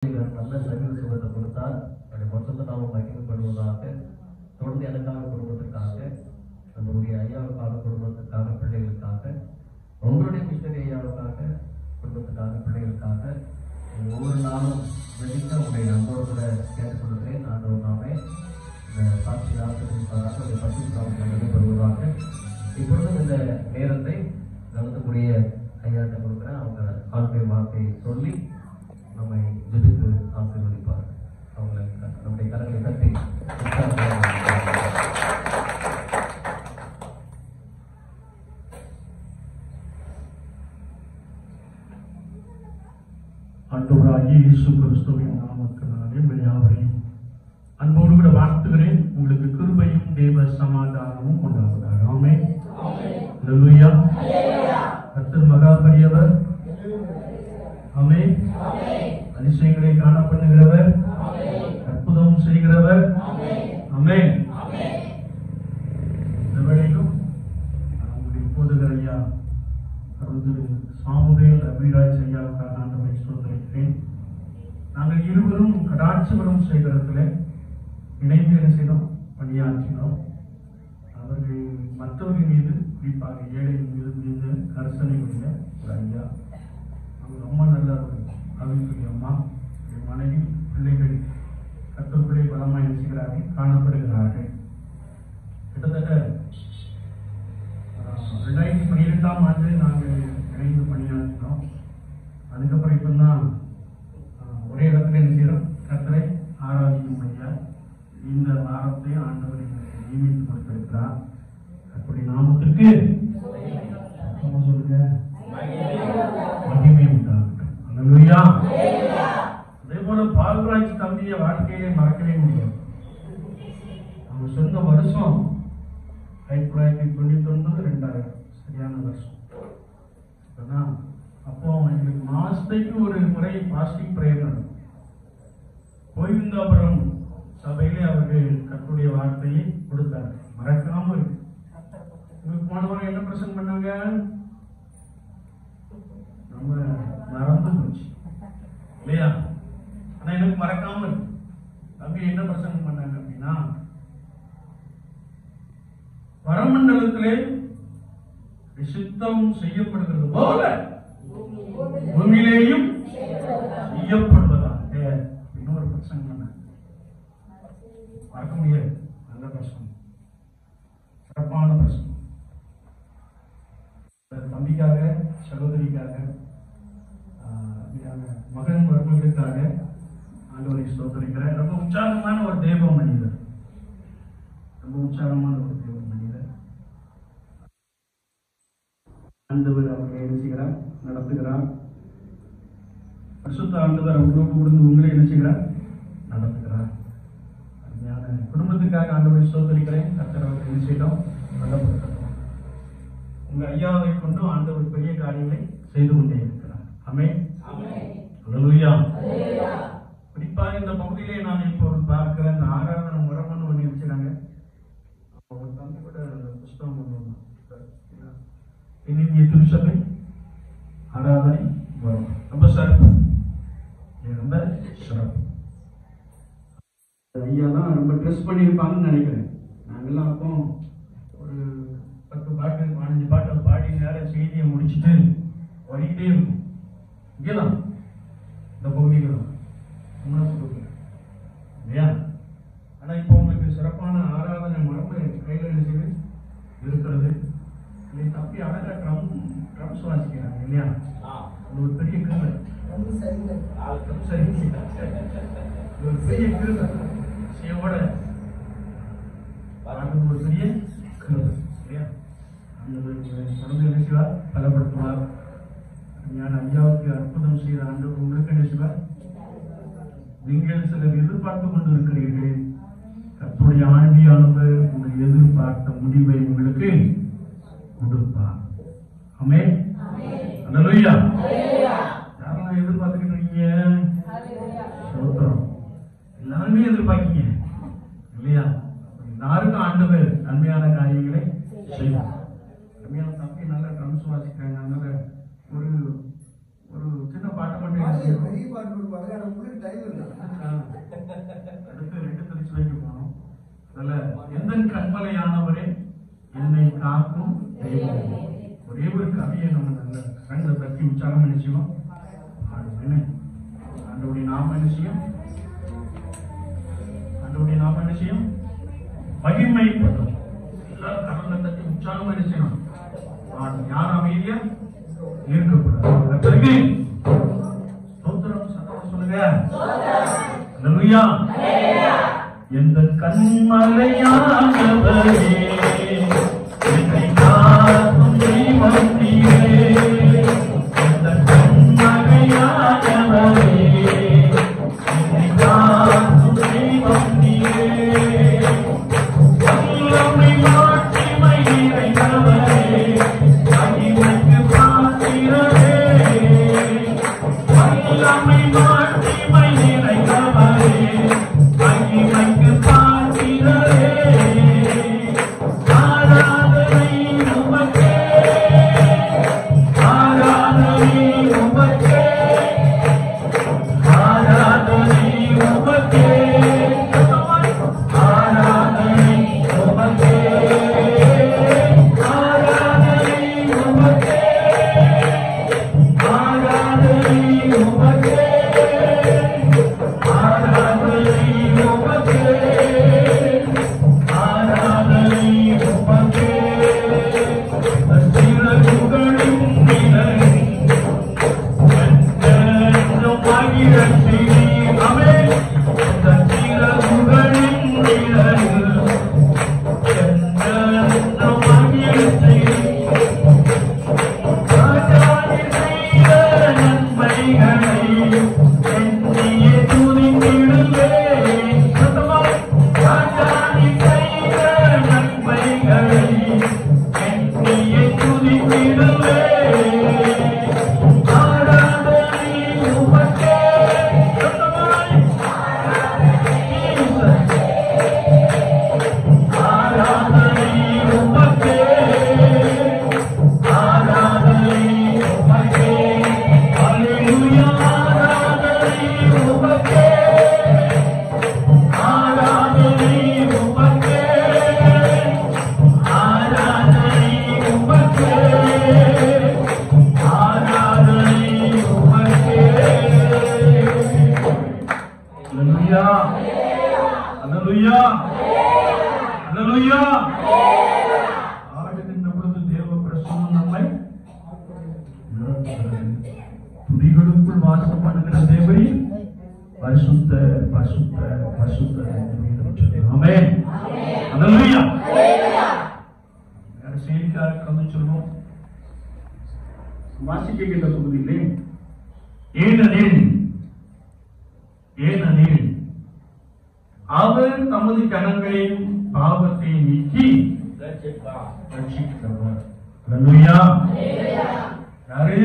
நல்ல சரீர சுகத்தை கொடுத்தார். அவருடைய மொத்தத்தை நாம் மகிமைப்படுவதாக தொடர்ந்து எனக்காக குடும்பத்திற்காக நம்முடைய ஐயாவுக்காக குடும்பத்துக்காக பிள்ளைகளுக்காக உங்களுடைய மிஷனரி ஐயாவுக்காக குடும்பத்துக்காக பிள்ளைகளுக்காக ஒவ்வொரு நாளும் வெளிக்க உங்களுடைய நண்பரோடு கூட கேட்டுக்கொள்கிறேன். நான் நாமே இந்த சாட்சி ஆசிரியப்பாராக பசுக்காக மகிமைப்படுவதாக இப்பொழுதும் இந்த நேரத்தை கலந்துக்கூடிய ஐயாட்ட கொடுக்குறேன். அவங்க ஆளுடைய வார்த்தையை சொல்லி நம்மை ஜெபித்து ஆசீர்வதிப்பார். அவங்களை நம்முடைய கரங்களை தட்டி ஆண்டவராகிய இயேசு கிறிஸ்துவின் நாமத்தினாலே யாவரையும் அன்போடு கூட வாழ்த்துகிறேன். உங்களுக்கு கிருபையும் தேவ சமாதானமும் உண்டாவதாக. ஆமென். அல்லேலூயா. கர்த்தர் மகா பெரியவர். ஆமென். அதிசயங்களை காண பண்ணுகிறவர், அற்புதம் செய்கிறவர். ஆமென். இந்த வேளையிலும் நம்முடைய போதகர் ஐயா திரு சாமுவேல் அபிராஜ் ஐயாவுக்காக ஆண்டவரை ஸ்தோத்திரிக்கிறேன். நாங்கள் இருவரும் கடாட்சிபுரம் சேகரத்தில் இணைந்து என்ன செய்தோம், பணியாற்றினோம். அவர்கள் மற்றவர்கள் மீது, குறிப்பாக ஏழைகள் மீது மிகுந்த கரிசனை உள்ள ஒரு ஐயா. அவங்க ரொம்ப நல்ல ஒரு கவிக்குரிய அம்மா, மனைவி, பிள்ளைகள் கற்றுக்குள்ளே பலமாக செய்கிறார்கள், காணப்படுகிறார்கள். கிட்டத்தட்ட 2012ஆம் ஆண்டு நாங்கள் இணைந்து பணியாற்றினோம். அதுக்கப்புறம் இப்போ தான் ஒரே இடத்துல என்ன செய்கிறோம், கர்த்தரை ஆராதிக்கும் ஐயா. இந்த வாரத்தை ஆண்டவரை நியமித்து கொடுத்திருக்கிறார். அப்படி நாமத்திற்கு சொல்லுங்க மகிமை உண்டாகட்டும். அல்லேலூயா. அதே போல பால்ராஜ் தம்பிய வாழ்க்கையை மறக்கவே முடியாது. அவங்க சொன்ன வருஷம் 1999-2000 சரியான வருஷம். அப்போ எங்களுக்கு மாசத்துக்கு ஒரு முறை பாஸ்டிங் பிரேயர் நடக்கும். கோவிந்தாபுரம் சபையிலே அவர்கள் கர்த்தருடைய வார்த்தையை கொடுத்தார். மறக்காம இருக்கு. உங்களுக்கு போன வாரம் என்ன பிரசங்கம் பண்ணாங்க, நம்ம மறந்து போச்சு இல்லையா? ஆனா எனக்கு மறக்காம இருக்கு. தம்பி என்ன பிரசங்கம் பண்ணாங்க அப்படின்னா, பரமண்டலத்திலே சித்தம் செய்யப்படுகிறது போல பூமியிலேயும் செய்யப்படுவதாக இன்னொரு பிரசங்கம் பண்ணாங்க. மறக்க முடியாது. நல்ல பிரசங்கம், சிறப்பான பிரசங்கம். தம்பிக்காக, சகோதரிக்காக, மகன் மருமகளுக்காக ஆண்டவரை ஸ்தோத்திரிக்கிறேன். ரொம்ப உற்சாகமான ஒரு தேவ மனிதர், ரொம்ப உற்சாகமான ஒரு தேவ மனிதர். ஆண்டவர் அவர்களை என்ன செய்கிறார், நடத்துகிறார். பரிசுத்த ஆண்டவர் அவர்களோடு கொடுத்து உங்களை என்ன செய்கிறார், நடத்துகிறார். குடும்பத்துக்காக ஆண்டவரை ஸ்தோத்திரிக்கிறேன். கர்த்தர் அவர்கள் என்ன செய்யட்டும், வல்லப்படுத்தட்டும். உங்க ஐயாவை கொண்டு ஆண்டவர் பெரிய காரியங்களை செய்து கொண்டே இருக்கிறார். ஆமென். அல்லேலூயா. குறிப்பாக இந்த பகுதியிலே நான் இப்போ பார்க்கிற இந்த ஆராதனை முறமன்னு ஒண்ணு வச்சுறாங்க. அவங்க தம்பி கூட புஸ்தகம் பண்ணுவாங்க. இந்திய திருச்சபை ஆராதனை வரும். ரொம்ப சிறப்பு, ரொம்ப சிறப்பு. ஐயா தான் ரொம்ப ட்ரெஸ் பண்ணியிருப்பாங்கன்னு நினைக்கிறேன். நாங்கெல்லாம் அப்போ ஒரு 10 பாட்டு 15 பாட்டு பாடி நேரம் செய்தியை முடிச்சுட்டு வழிகிட்டே இருக்கும். இங்கேதான் இந்த பகுதியில் தான் இல்லையா? ஆனா இப்போ உங்களுக்கு சிறப்பான ஆராதனை மரபு கையில் செய்து இருக்கிறது. தப்பி அழகா ட்ரம்ஸ் வாசிக்கிறாங்க இல்லையா? ஒரு பெரிய கிருமை, ஒரு பெரிய கிருமை செய்யோட ஒரு பெரிய கிருமை இல்லையா? தொடர்ந்து என்ன செய்வார், பலப்படுத்துவார். ஞான ஐயாவுக்கு அற்புதம் செய்கிற ஆண்டவர் உங்களுக்கு என்ன செய்வார். நீங்கள் சிலர் எதிர்பார்த்து கொண்டு இருக்கிறீர்கள். கர்த்தருடைய ஆவியானவர் உங்கள் எதிர்பார்த்த முடிவை உங்களுக்கு கொடுப்பார். ஆமென். அல்லேலூயா. யாரெல்லாம் எதிர்பார்த்துக்கிட்டு இருக்கீங்க? ஸ்தோத்திரம். எல்லாருமே எதிர்பார்க்கீங்க இல்லையா? எல்லாருக்கும் ஆண்டவர் நன்மையான காரியங்களை செய்வார். நன்மையான தம்பி நல்ல ட்ரம்ஸ் வாசிக்கிறாங்க. அதனால ஒரு ஒரு சின்ன பாட்டை மட்டும் பெரிய பாட்டு என் கண்மலையானவரே, என்னை காக்கும் தெய்வமே. ஒரே ஒரு கவியை நம்ம நல்ல கண்களை தட்டி உற்சாகம் என்ன செய்வோம்? ஆண்டவருடைய நாம என்ன செய்யும்? ஆண்டவருடைய நாம என்ன செய்யும்? மகிமைப்படும். எல்லாரும் கண்களை தட்டி உற்சாகம் என்ன செய்யணும்? யாரும் அமைதியா இருக்கக்கூடாது. சொல்லுங்க. அல்லேலூயா. எந்த கண்மலையானவரே, என்னை காக்கும் தெய்வம் நீரே. எந்த கண்மலையானவரே, என்னை காக்கும் தெய்வம் நீரே. வல்லமை மாட்சிமை நிறைந்தவரே, மகிமைக்கு பாத்திரரே. வல்லமை மாட்சிமை நிறைந்தவரே, மகிமைக்கு பாத்திரரே. ஆராதனை உமக்கே, ஆராதனை உமக்கே, ஆராதனை உமக்கே, ஆராதனை உமக்கே, ஆராதனை உமக்கே, ஆராதனை உமக்கே, ஆராதனை உமக்கே, ஆராதனை உமக்கே. சிறகுகளின் நிழலில் என்றென்றும் மகிழச் செய்தீர். ஆமென். சிறகுகளின் நிழலில் என்றென்றும் மகிழச் செய்தீர். ராஜாதி செய்த நன்மைகளை எண்ணியே துதித்திடுவேன். ராஜாதி செய்த நன்மைகளை எண்ணியே துதித்திடுவேன். ஆராதனை உமக்கே. ஆராதனை உமக்கே, ஆராதனை உமக்கே. அல்லேலூயா. ஆராதனை உமக்கே, ஆராதனை உமக்கே, ஆராதனை உமக்கே, ஆராதனை உமக்கே. அல்லேலூயா. அல்லேலூயா. அல்லேலூயா. ஆடுகின்ற பொழுது தேவ பிரசன்னம் நம்மை நிரப்புகிறது. துதிகளுக்குள் வாசம் பண்ணுகிற தேவரே, பரிசுத்த பரிசுத்த பரிசுத்த என்று வேதம் சொல்லுகிறது. ஆமென். அல்லேலூயா. வேற செய்திக்காக கலந்து சொல்வோம். வாசிக்கின்ற பகுதியிலே ஏனெனில் அவர் தமது ஜனங்களின் பாவத்தை நீக்கி ரட்சிக்கிறவர். அல்லேலூயா. யாரு?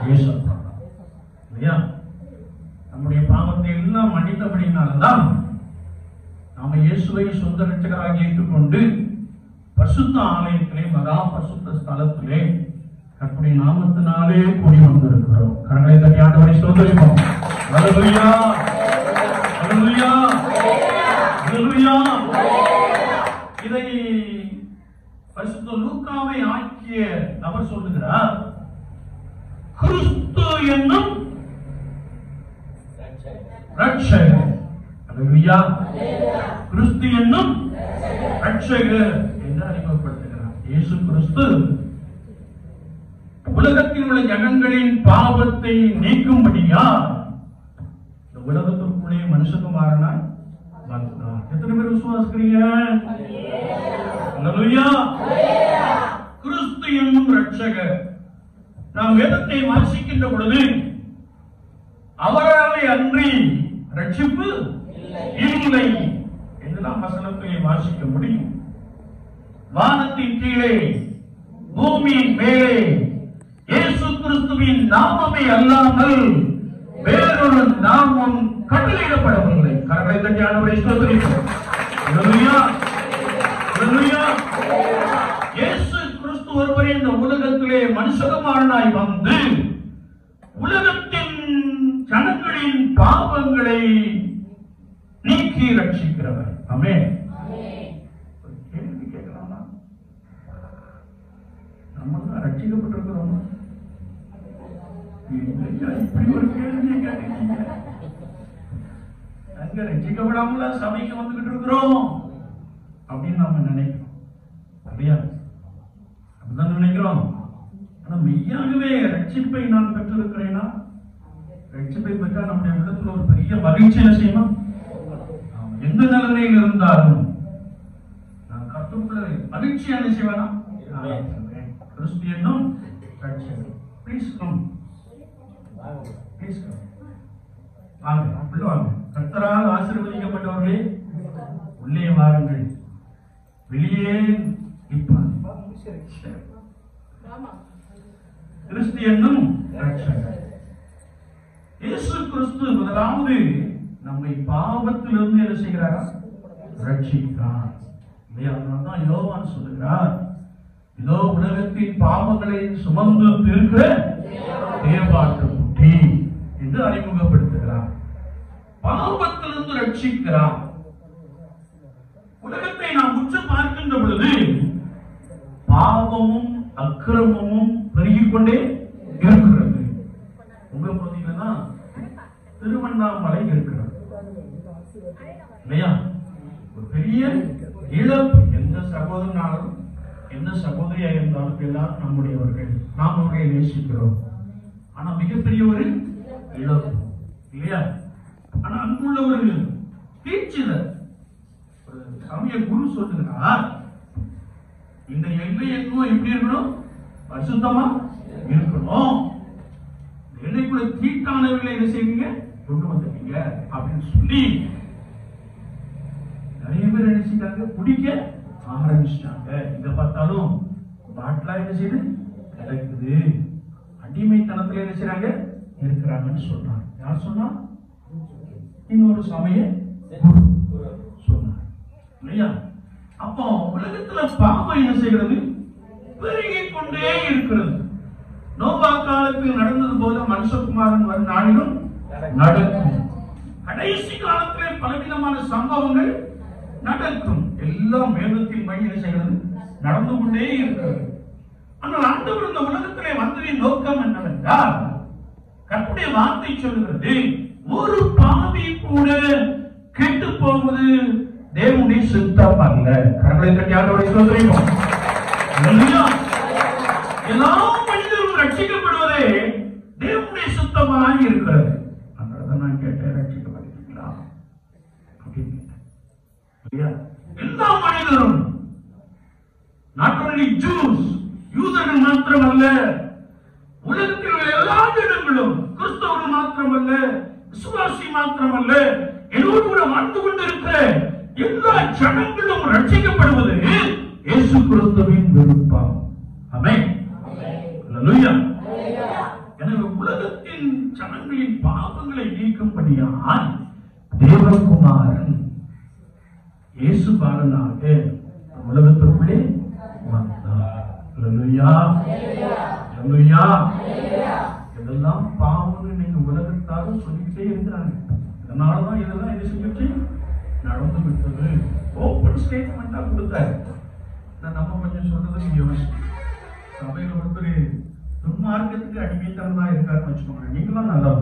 இயேசுப்பா. இல்லையா? நம்முடைய பாவத்தை எல்லாம் மன்னித்தபடினால்தான் நாம இயேசுவை சொந்த ரட்சகராக ஏற்றுக்கொண்டு பரிசுத்த ஆலயத்திலே, மகா பரிசுத்த ஸ்தலத்திலே கர்த்தருடைய நாமத்தினாலே கூடி வந்திருக்கிறோம். கரங்களை தட்டி ஆண்டவரை ஸ்தோத்திரிப்போம். அல்லேலூயா. அல்லேலூயா. அல்லேலூயா. இதை பரிசுத்த லூக்காவை ஆக்கிய நபர் சொல்லுகிறார், கிறிஸ்து என்னும் ரட்சகர். அல்லேலூயா. கிறிஸ்து என்னும் ரட்சகர் என்று அறிமுகப்படுத்துகிறார். இயேசு கிறிஸ்து உலகத்தில் உள்ள ஜனங்களின் பாவத்தை நீக்கும்படியா இந்த உலகத்திற்குள்ளே மனுஷகுமாரனாய் வந்தார். எத்தனை பேர் விசுவாசிக்கிறீங்க? அல்லேலூயா. கிறிஸ்து என்னும் ரட்சகர். நாம் வேதத்தை வாசிக்கின்ற பொழுது அவராலே அன்றி ரட்சிப்பு இல்லை என்று நாம் வசனத்திலே வாசிக்க முடியும். வானத்தின் கீழே பூமியின் மேலே இயேசு கிறிஸ்துவின் நாமமே அல்லாமல் வேறொரு நாமம் கட்டளையிடப்படவில்லை. கரங்களை தட்டி ஆண்டவரை ஸ்தோத்திரிப்போம். அல்லேலூயா. அல்லேலூயா. இயேசு கிறிஸ்து ஒருவரே இந்த உலகத்திலே மனுஷகுமாரனாய் வந்து உலகத்தின் ஜனங்களின் பாவங்களை நீக்கி ரட்சிக்கிறவர். ஆமென். ரட்சிக்கப்பட்டிருக்கிறோமா? இப்படி ஒரு கேள்வியை கேட்டீங்க. அங்க ரட்சிக்கப்படாமல சபைக்கு வந்துகிட்டு இருக்கிறோம் அப்படின்னு நாம நினைக்கிறோம். அப்படியா? அப்படிதான் நினைக்கிறோம். ஆனா மெய்யாகவே ரட்சிப்பை நான் பெற்றிருக்கிறேனா? ரட்சிப்பை பெற்றா நம்முடைய உள்ளத்துல ஒரு பெரிய மகிழ்ச்சி என்ன செய்யுமா? எந்த நிலைமையில் இருந்தாலும் நான் கர்த்தருக்குள்ள மகிழ்ச்சி என்ன செய்வேனா? கிறிஸ்து என்னும் ரட்சகர். Please come. Please come. வாங்க, உள்ள வாங்க. கர்த்தரால் ஆசீர்வதிக்கப்பட்டவர்களே உள்ளே வாருங்கள். வெளியே நிற்பார். கிறிஸ்து என்னும் ரட்சகர். இயேசு கிறிஸ்து முதலாவது நம்மை பாவத்திலிருந்து என்ன செய்கிறாரா? ரட்சிக்கிறார். அதனால்தான் யோவான் சொல்லுகிறார், இதோ உலகத்தின் பாவங்களை சுமந்து தீர்க்கிற தேவாட்டுக்குட்டி என்று அறிமுகப்படுத்துகிறார். பாவத்திலிருந்து ரட்சிக்கிறார். உலகத்தை நாம் உற்று பார்க்கின்ற பொழுது பாவமும் அக்கிரமமும் பெருகிக் கொண்டே இருக்கிறது. உங்க பகுதியில திருவண்ணாமலை இருக்கிறது இல்லையா? ஒரு பெரிய இழப்பு. எந்த சகோதரனாலும் எந்த சகோதரியா இருந்தாலும் எல்லாரும் நம்முடையவர்கள், நாம் அவர்களை நேசிக்கிறோம். ஆனா மிகப்பெரிய ஒரு இழப்பு இல்லையா? ஆனா அங்குள்ள ஒரு தீட்சிதர், ஒரு சமய குரு சொல்லுகிறார், இந்த எல்லை எங்கும் எப்படி இருக்கணும்? பரிசுத்தமா இருக்கணும். எல்லைக்குள்ள தீட்டானவர்களை என்ன செய்வீங்க? கொண்டு வந்துட்டீங்க அப்படின்னு சொல்லி நிறைய பேர் என்ன செய்தாங்க? குடிக்க ஆரம்பிச்சிட்டாங்க. இங்க பார்த்தாலும் பாட்டிலா என்ன செய்யுது? கிடக்குது. அடிமைத்தனத்துல என்ன செய்றாங்க? இருக்கிறாங்கன்னு சொல்றாங்க. யார் சொன்னா? இன்னொரு சமய சொன்னார் இல்லையா? அப்போ உலகத்துல பாவம் என்ன செய்கிறது? பெருகிக் கொண்டே இருக்கிறது. நோவா காலத்தில் நடந்தது போல மனுஷகுமாரன் வரும் நாளிலும் நடக்கும். கடைசி காலத்திலே பலவிதமான சம்பவங்கள் நடக்கும். எல்லாம் வேதத்தின் வழி என்ன செய்கிறது? நடந்து கொண்டே இருக்கிறது. ஆனால் ஆண்டவர் இந்த உலகத்திலே வந்ததின் நோக்கம் என்னவென்றால், கர்த்தருடைய வார்த்தை சொல்கிறது, ஒரு பாவி கூட கெட்டு போவது தேவனுடைய சித்தம் அல்ல. கரங்களை தட்டி ஆண்டவரை ஸ்தோத்திரிப்போம். அல்லேலூயா. எல்லா மனிதரும் ரட்சிக்கப்படுவதே தேவனுடைய சித்தமாக இருக்கிறது. அதனால நான் கேட்டேன், ரட்சிக்கப்படுவீங்களா அப்படின்னு. எல்லா மனிதரும், not only Jews, யூதர்கள் மாத்திரமல்ல, உலகத்தில் உள்ள எல்லா ஜனங்களும், கிறிஸ்தவர்கள் மாத்திரமல்ல, விசுவாசி மாத்திரமல்ல, என்னோடு கூட வாழ்ந்து கொண்டிருக்கிற எல்லா ஜனங்களும் ரட்சிக்கப்படுவது இயேசு கிறிஸ்துவின் விருப்பம். ஆமென். அல்லேலூயா. எனவே உலகத்தின் ஜனங்களின் பாவங்களை நீக்கும்படியால் தேவகுமாரன் இயேசு பாலனாக உலகத்திற்குள்ளே வந்தார். அல்லேலூயா. அல்லேலூயா. இதெல்லாம் பாவம்னு நீங்க உலகத்தாரும் சொல்லிக்கிட்டே இருக்கிறாங்க. அதனாலதான் இதெல்லாம் என்ன செஞ்சிச்சு? நடந்து விட்டது. ஓப்பன் ஸ்டேட்மெண்டா கொடுத்தாரு. நம்ம கொஞ்சம் சொல்றதுக்கு யோசிச்சு, சபையில ஒருத்தர் துன்மார்க்கத்துக்கு அடிமைத்தனம் தான் இருக்காருன்னு வச்சுக்கோங்க. நீங்களும் நல்லா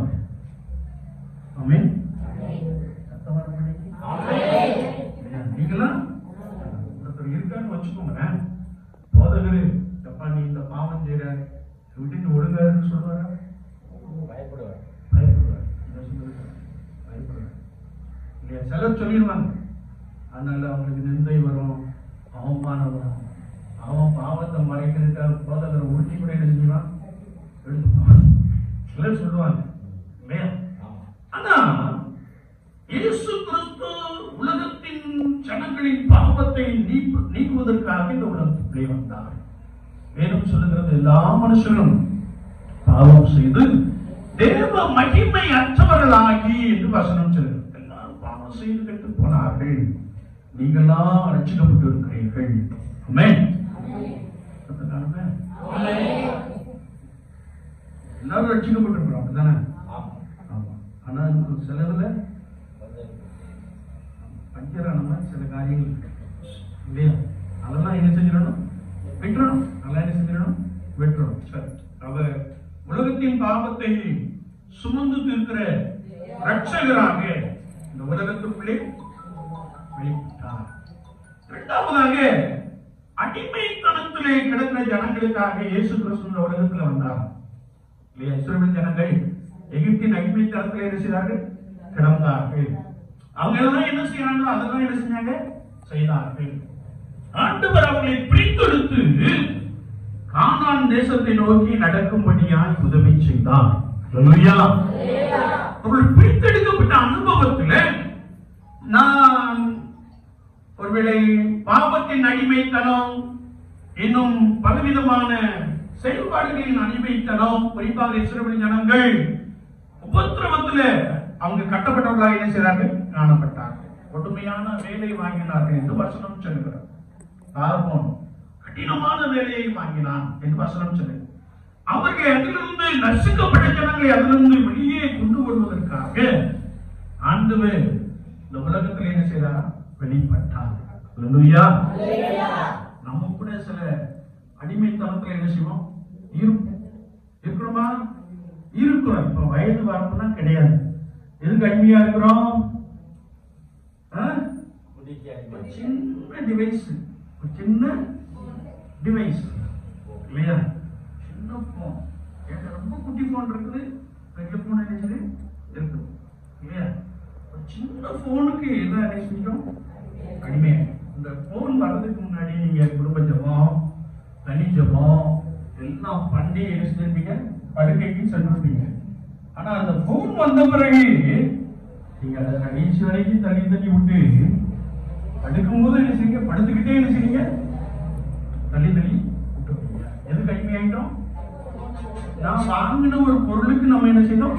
ஆமென். நீங்களா ஒருத்தர் இருக்கான்னு வச்சுக்கோங்க. போதகரு, எப்பா நீ இந்த பாவம் செய்யற, விட்டுட்டு ஒழுங்காருன்னு சொல்லுவாரா? பயப்படுவார். பயப்படுவார். இல்லையா? சிலர் சொல்லிடுவாங்க, அதனால அவங்களுக்கு நிந்தை வரும், அவமானம் வரும். அவன் பாவத்தை மறைக்கிறதுக்காக போதகரை உருட்டி கூட என்ன செஞ்சுவான்? எடுத்துப்பான். சிலர் சொல்லுவாங்க இல்லையா? ஆனா இயேசு கிறிஸ்து உலகத்தின் ஜனங்களின் பாவத்தை நீக்குவதற்காக இந்த உலகத்துக்குள்ளே வந்தார். வேதம் சொல்லுகிறது, எல்லா மனுஷரும் பாவம் செய்து தேவ மகிமை அற்றவர்களாகி என்று வசனம் சொல்லுகிறது. எல்லாரும் பாவம் செய்து கெட்டு போனார்கள், நீங்களாம் ரட்சிக்கப்பட்டு இருக்கிறீர்கள். ஆமென். எல்லாரும் ரட்சிக்கப்பட்டிருக்கிறோம், அப்படித்தானே? ஆனா சிலதுல பஞ்சரான சில காரியங்கள் இருக்கு இல்லையா? அதெல்லாம் என்ன செஞ்சிடணும்? விட்டுறணும். அதெல்லாம் என்ன செஞ்சிடணும்? வெற்றும். சரி, அவர் உலகத்தின் பாவத்தை சுமந்து தீர்க்கிற ரட்சகராக இந்த உலகத்துக்குள்ளே வெளிப்பட்டார். இரண்டாவதாக அடிமைத்தனத்திலே கிடக்கிற ஜனங்களுக்காக இயேசு கிறிஸ்து இந்த உலகத்தில் வந்தார். இஸ்ரவேல் ஜனங்கள் எகிப்தின் அடிமைத்தனத்திலே என்ன செய்தார்கள்? கிடந்தார்கள். அவங்க எல்லாம் என்ன செய்யறாங்களோ அதெல்லாம் என்ன செஞ்சாங்க? செய்தார்கள். ஆண்டவர் அவர்களை பிரித்தெடுத்து கானான் தேசத்தை நோக்கி நடக்கும்படியாய் உதவி செய்தார். அவர்கள் பிரித்தெடுக்கப்பட்ட அனுபவத்தில் நான் ஒருவேளை பாவத்தின் அடிமைத்தனம், இன்னும் பலவிதமான செயல்பாடுகளின் அடிமைத்தனம், குறிப்பாக இஸ்ரவேல் ஜனங்கள் உபத்திரவத்தில் அவங்க கட்டப்பட்டவர்களாக என்ன செய்தார்கள்? காணப்பட்டார்கள். கொடுமையான வேலை வாங்கினார்கள் என்று வசனம் சொல்லுகிறார். பார்ப்போம், கடினமான வேலையை வாங்கினான் என்று வசனம் சொல்லுகிறார். அவர்கள் அதிலிருந்து நசுக்கப்பட்ட ஜனங்களை அதிலிருந்து வெளியே கொண்டு வருவதற்காக ஆண்டவர் இந்த உலகத்தில் என்ன செய்தார்? வெளிப்பட்டார். அல்லேலூயா. நம்ம கூட சில அடிமைத்தனத்தில் என்ன செய்வோம்? இருக்கிறோமா? இருக்கிறோம். இப்ப வயது வரப்புனா கிடையாது. எதுக்கு அடிமையா இருக்கிறோம்? சின்ன டிவைஸ், சின்ன டிவைஸ் இல்லையா? சின்ன போன், ரொம்ப குட்டி போன் இருக்குது, பெரிய போன் இருக்குது இல்லையா? சின்ன போனுக்கு என்ன செஞ்சோம்? அடிமை. இந்த போன் வர்றதுக்கு முன்னாடி நீங்க குடும்ப ஜபம், தனி ஜபம் எல்லாம் பண்ணி செஞ்சிருப்பீங்க, படுக்கைக்கு சென்றிருப்பீங்க. ஆனா அந்த போன் வந்த பிறகு நீங்க அதை கடைசி வரைக்கும் தள்ளி தள்ளி விட்டு படுக்கும் போது என்ன செய்யுங்க? படுத்துக்கிட்டே என்ன செய்யுங்க? தள்ளி தள்ளி விட்டு. எதுக்கு அடிமையாயிட்டோம்? நான் வாங்கின ஒரு பொருளுக்கு நம்ம என்ன செய்யணும்?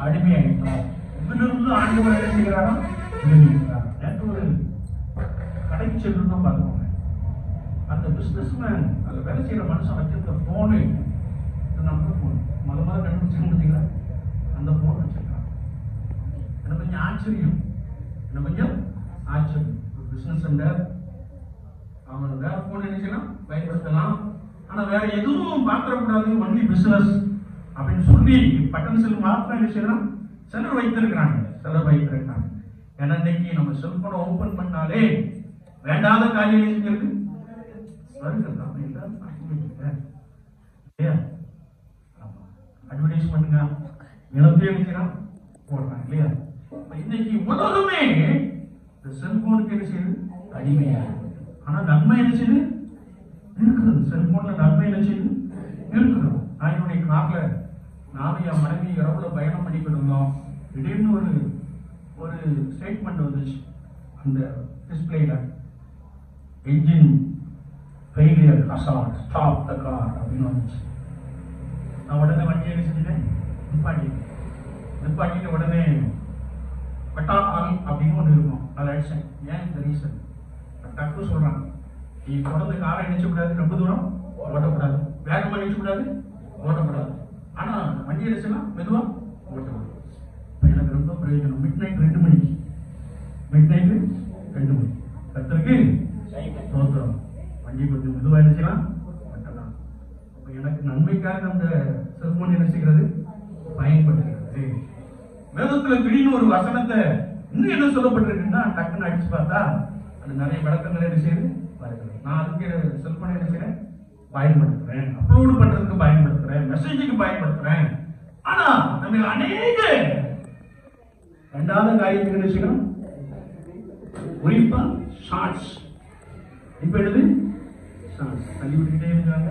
அடிமையாயிட்டோம். இதிலிருந்து ஆண்டவர் என்ன செய்கிறாரா? நேற்று ஒரு கடைக்கு செல்லுன்னு பார்த்துக்கோங்க. அந்த பிசினஸ் மேன், அந்த வேலை செய்யற மனுஷன் வச்சிருந்த போனு நம்ம போன் முதல்ல கண்டுபிடிச்சு பார்த்தீங்களா? அந்த போன் வச்சிருக்கான். எனக்கு கொஞ்சம் ஆச்சரியம், எனக்கு கொஞ்சம் ஆச்சரியம். ஒரு பிசினஸ் சென்டர், அவன் வேற போன் என்ன செய்யலாம்? பயன்படுத்தலாம். ஆனா வேற எதுவும் பார்க்கக்கூடாது, ஒன்லி பிசினஸ் அப்படின்னு சொல்லி பட்டன் செல் மாத்திரம் என்ன செய்யலாம்? சிலர் வைத்திருக்கிறாங்க, சிலர் வைத்திருக்காங்க. ஏன்னா இன்னைக்கு நம்ம செல்போனை ஓபன் பண்ணாலே வேண்டாத காரியம் செஞ்சிருக்கு அட்வர்டைஸ்மெண்ட் நிலத்தையும் போடுறாங்க இல்லையா? இன்னைக்கு உலகமே இந்த செல்போனுக்கு என்ன செய்யுது? அடிமையா. ஆனா நன்மை என்ன செய்யுது? இருக்கிறது. செல்போன்ல நன்மை என்ன செய்யுது? இருக்கிறது. நான் என்னுடைய கார்ல நானும் என் மனைவி இரவுல பயணம் பண்ணிக்கிட்டு இருந்தோம். திடீர்னு ஒரு ஸ்டேட்மெண்ட் வந்துச்சு அந்த டிஸ்பிளேல, engine failure, hazard, stop the car அப்படின்னு வந்துச்சு. நான் உடனே வண்டியை செஞ்சுட்டேன், நிப்பாட்டிட்டு உடனே பட்டா அப்படின்னு ஒன்று இருக்கும், அதை அடிச்சேன். ஏன் இந்த ரீசன்? டக்கு சொல்றாங்க, நீ தொடர்ந்து காரை நினைச்சக்கூடாது, ரொம்ப தூரம் ஓட்டக்கூடாது, வேகமா நினைச்சக்கூடாது, ஓட்டக்கூடாது. ஆனா வண்டி அடிச்சுன்னா மெதுவா ஓட்டக்கூடாது. எனக்கு ரொம்ப பிரயோஜனம். மிட் நைட் 2 மணிக்கு, கத்தருக்கு தோற்றம், வண்டி கொஞ்சம் மெதுவா இருந்துச்சுன்னா ஓட்டலாம். அப்ப எனக்கு நன்மைக்காக அந்த செல்போன் என்ன செய்கிறது? பயன்படுகிறது. வேதத்துல திடீர்னு ஒரு வசனத்தை இன்னும் என்ன சொல்லப்பட்டிருக்குன்னா டக்குன்னு அடிச்சு பார்த்தா அது நிறைய விளக்கங்கள் என்ன செய்யுது? வருகிறது. நான் அதுக்கு செல்போனை என்ன செய்யறேன்? பயன்படுத்துறேன், அப்லோடு பண்றதுக்கு பயன்படுத்துறேன், மெசேஜுக்கு பயன்படுத்துறேன். ஆனா நம்ம அநேக ரெண்டாவது காரியத்துக்கு என்ன செய்யணும்? குறிப்பா ஷார்ட்ஸ். இப்ப எடுத்து ஷார்ட்ஸ் தள்ளி விட்டுக்கிட்டே இருக்காங்க.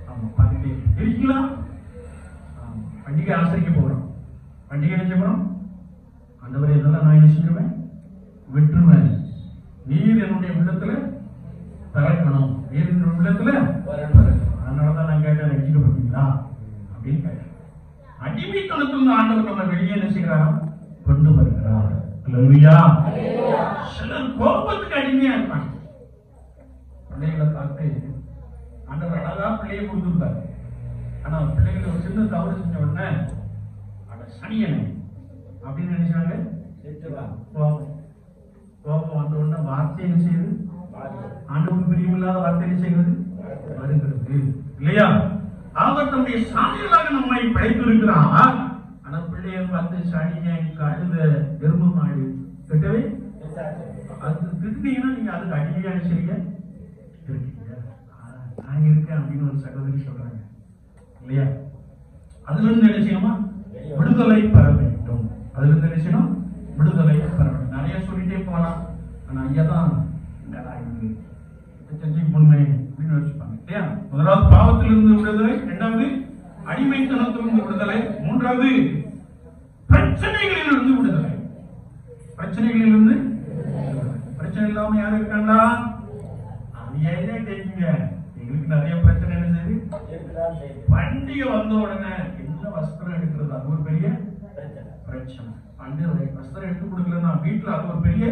ஆமா, பார்த்துட்டே இருக்கலாம். பண்டிகை ஆசரிக்க போறோம். பண்டிகை என்ன செய்யணும்? ஆண்டவரே இதெல்லாம் நான் என்ன செஞ்சிருவேன்? விட்டுருவேன். நீர் என்னுடைய உள்ளத்துல பிறக்கணும், நீர் என்னுடைய உள்ளத்துல வரணும். அதனாலதான் நான் கேட்டேன், ரட்சிக்கப்பட்டீங்களா அப்படின்னு கேட்டேன். அடிமைத்தனத்தில் ஆண்டவர் நம்ம வெளியே என்ன செய்கிறாரா? கொண்டு வருகிறார். அல்லேலூயா. சிலர் கோபத்துக்கு அடிமையா இருப்பாங்க. பிள்ளைகளை பார்த்து ஆண்டவர் அழகா பிள்ளையை கொடுத்துருப்பாரு. ஆனா பிள்ளைகளை ஒரு சின்ன தவறு செஞ்ச உடனே அட சனியனை அப்படின்னு நினைச்சாங்க. கோபம் வந்த உடனே வார்த்தை என்ன செய்யுது? ஆண்டவருக்கு பிரியமில்லாத வார்த்தை என்ன செய்கிறது? வருகிறது. இல்லையா? அவர் தம்முடைய சாயலாக நம்மை படைத்திருக்கிறார். ஆனா பிள்ளைய பார்த்து சாடிங்க, கழுத, எறும்பு மாடு கிட்டவே அது திட்டினீங்கன்னா நீங்க அதுக்கு அடிமையா செய்ய இருக்கீங்க. நான் இருக்கேன் அப்படின்னு ஒரு சகோதரி சொல்றாங்க இல்லையா? அதுல இருந்து என்ன செய்யணுமா? விடுதலை பெற வேண்டும். அதுல இருந்து என்ன செய்யணும்? விடுதலை பெற வேண்டும். நிறைய சொல்லிட்டே போலாம். ஆனா ஐயா தான் செஞ்சு பொண்ணு அப்படின்னு வச்சுப்பாங்க இல்லையா? முதலாவது பாவத்திலிருந்து விடுதலை, இரண்டாவது அடிமைத்தனத்திலிருந்து விடுதலை, மூன்றாவது பிரச்சனைகளிலிருந்து விடுதலை. பிரச்சனைகளிலிருந்து பிரச்சனை இல்லாம யாரும் இருக்காங்களா? ஏனே கேட்குங்க. எங்களுக்கு நிறைய பிரச்சனை என்ன செய்யுது? பண்டிகை வந்த உடனே என்ன வஸ்திரம் எடுக்கிறது, அது ஒரு பெரிய பிரச்சனை. பண்டிகை வஸ்திரம் எடுத்து கொடுக்கலன்னா வீட்டுல அது ஒரு பெரிய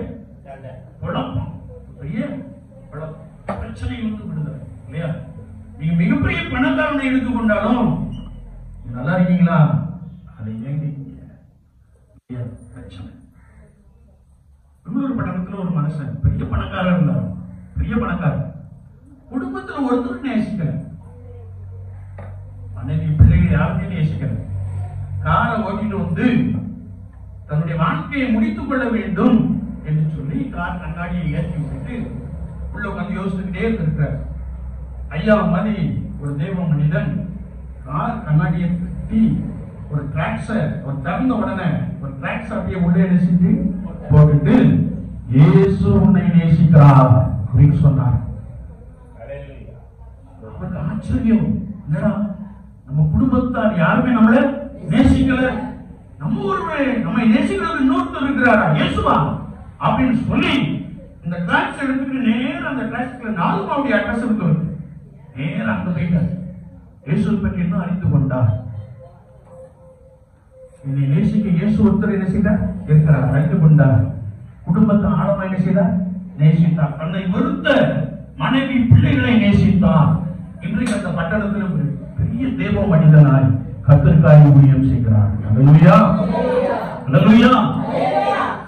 குழப்பம், பெரிய குழப்பம். பிரச்சனை வந்து விடுதலை இல்லையா? நீங்க மிகப்பெரிய பணக்காரனை எடுத்துக்கொண்டாலும் நல்லா இருக்கீங்களா, அதை ஏன் கேட்கீங்க? பிரச்சனை. இன்னொரு பட்டணத்துல ஒரு மனுஷன் பெரிய பணக்காரர் இருந்தார். பெரிய பணக்காரர் குடும்பத்துல ஒருத்தர் நேசிக்கல, மனைவி பிள்ளைகள் யாருமே நேசிக்கல. காரை ஓட்டிட்டு வந்து தன்னுடைய வாழ்க்கையை முடித்துக் கொள்ள வேண்டும் என்று சொல்லி கார் கண்ணாடியை ஏற்றி விட்டு உள்ள உட்காந்து யோசிச்சுக்கிட்டே இருக்கிறார். ஐயா மாதிரி ஒரு தெய்வ மனிதன் கார் கண்ணாடியை கட்டி ஒரு டிராக்ஸ ஒரு திறந்த உடனே ஒரு டிராக்ஸ் அப்படியே உள்ளே செஞ்சு போட்டுட்டு இயேசு உன்னை நேசிக்கிறார் அப்படின்னு சொன்னார். அவருக்கு ஆச்சரியம், என்னடா நம்ம குடும்பத்தார் யாருமே நம்மள நேசிக்கல, நம்ம ஒருவரே நம்மை நேசிக்கிறது இன்னொருத்தர் இருக்கிறாரா, இயேசுவா அப்படின்னு சொல்லி இந்த டிராக்ஸ் எடுத்துட்டு நேரம் அந்த டிராக்ஸ்ல 4 மாவுடைய அட்ரஸ் இருக்கு, நேரம் அங்க போயிட்டார். இயேசு பற்றி இன்னும் அறிந்து கொண்டார். என்னை நேசிக்க இயேசு ஒருத்தர் என்ன செய்தார் இருக்கிறார், அறிந்து கொண்டார். குடும்பத்தை ஆழமா என்ன செய்தார், நேசித்தார். தன்னை வெறுத்த மனைவி பிள்ளைகளை நேசித்தார். இன்றைக்கு அந்த பட்டணத்தில் பெரிய தேவ மனிதனாய் கர்த்தருக்காய் ஊழியம் செய்கிறார். அல்லேலூயா, அல்லேலூயா.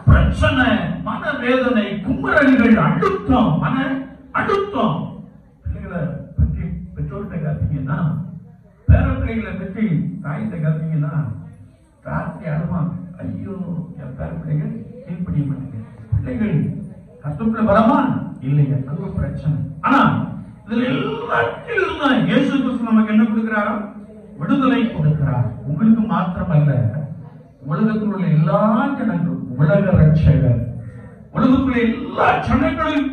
பிரச்சனை, மனவேதனை, குமரல்கள், அழுத்தம், மன அழுத்தம். பிள்ளைகளை பற்றி பெற்றோர்கிட்ட காத்தீங்கன்னா, பேர பிள்ளைகளை பற்றி தாயத்தை காத்தீங்கன்னா ராத்திரி அழுவாங்க. ஐயோ என் பேர பிள்ளைகள் கீழ்ப்படிய மாட்டேங்க, பிள்ளைகள் கஷ்டப்பட வரமா இல்லைங்க, அது ஒரு பிரச்சனை. ஆனா இதுல எல்லாத்திலும் இயேசு கிறிஸ்து நமக்கு என்ன கொடுக்கிறாரா, விடுதலை கொடுக்கிறார். உங்களுக்கு மாத்திரம் அல்ல, உலகத்தில் உள்ள எல்லா ஜனங்களும், உலக ரட்சகர், உலகத்தில் எல்லா ஜனங்களும்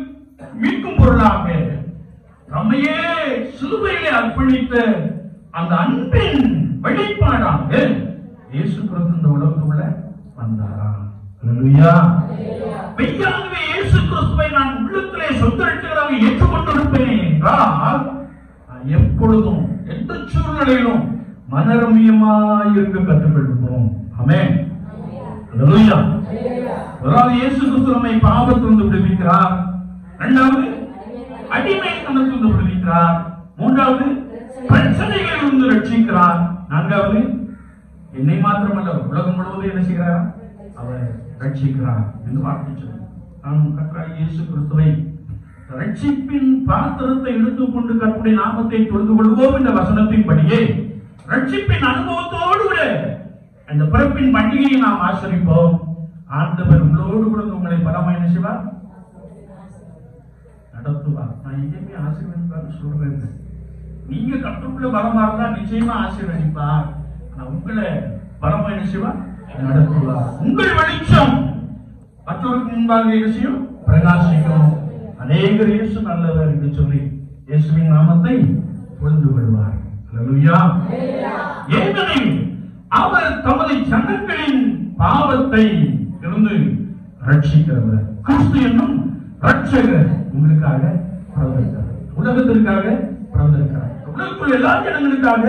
மீட்கும் பொருளாக நம்மையே சிலுவையிலே அர்ப்பணித்த அந்த அன்பின் வெளிப்பாடாக இயேசு கிறிஸ்து இந்த உலகத்துக்குள்ள வந்தாரா. அல்லேலூயா. மெய்யாகவே இயேசு கிறிஸ்துவை நான் உள்ளத்திலே சொந்த ரட்சகராக ஏற்றுக்கொண்டிருப்பேன் என்றால் எப்பொழுதும் எந்த சூழ்நிலையிலும் மனரமியமாய் இருக்க கற்றுக்கொள்வோம். ஆமென். அல்லேலூயா. முதலாவது இயேசு கிறிஸ்து நம்மை பாவத்திலிருந்து விடுவிக்கிறார், இரண்டாவது அடிமைத்தனத்திலிருந்து விடுவிக்கிறார், மூன்றாவது பிரச்சனைகளிலிருந்து ரட்சிக்கிறார், நான்காவது என்னை மாத்திரமல்ல உலகம் முழுவதும் என்ன செய்கிறார், அவர் ரட்சிக்கிறார் என்று வார்த்தை சொல்லுங்கள். நாம் கர்த்தராகிய இயேசு கிறிஸ்துவை ரட்சிப்பின் பாத்திரத்தை எடுத்துக்கொண்டு கர்த்தருடைய நாமத்தை தொழுது கொள்வோம் என்ற வசனத்தின்படியே ரட்சிப்பின் அனுபவத்தோடு கூட அந்த பிறப்பின் பண்டிகையை நாம் ஆசரிப்போம். ஆண்டவர் உங்களோடு கூட உங்களை பலமா என்ன செய்வார், நடத்துவார். நான் எங்கேயுமே ஆசீர்வதிப்பார்னு சொல்றேன். நீங்க கற்றுக்குள்ள பலமா இருந்தா நிச்சயமா ஆசீர்வதிப்பார். ஆனா உங்களை பலமா என்ன செய்வார், நடத்துவார். உங்கள் வெளிச்சம் மற்றவருக்கு முன்பாக என்ன செய்யும், பிரகாசிக்கும். அநேகர் இயேசு நல்லவர் என்று சொல்லி இயேசுவின் நாமத்தை புரிந்து கொள்வார். அல்லேலூயா. ஏனெனில் அவர் தமது ஜனங்களின் பாவத்தை இருந்து ரட்சிக்கிறவர். கிறிஸ்து என்னும் ரட்சகர் உங்களுக்காக பிறந்திருக்கிறார், உலகத்திற்காக பிறந்திருக்கிறார், உலகத்துள்ள எல்லா ஜனங்களுக்காக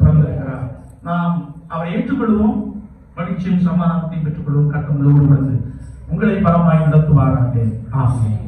பிறந்திருக்கிறார். நாம் அவரை ஏற்றுக்கொள்வோம், மகிழ்ச்சியும் சமாதானத்தையும் பெற்றுக் கொள்வோம். கட்டளை உங்களை பலமாய் நடத்துவாராக. ஆமென்.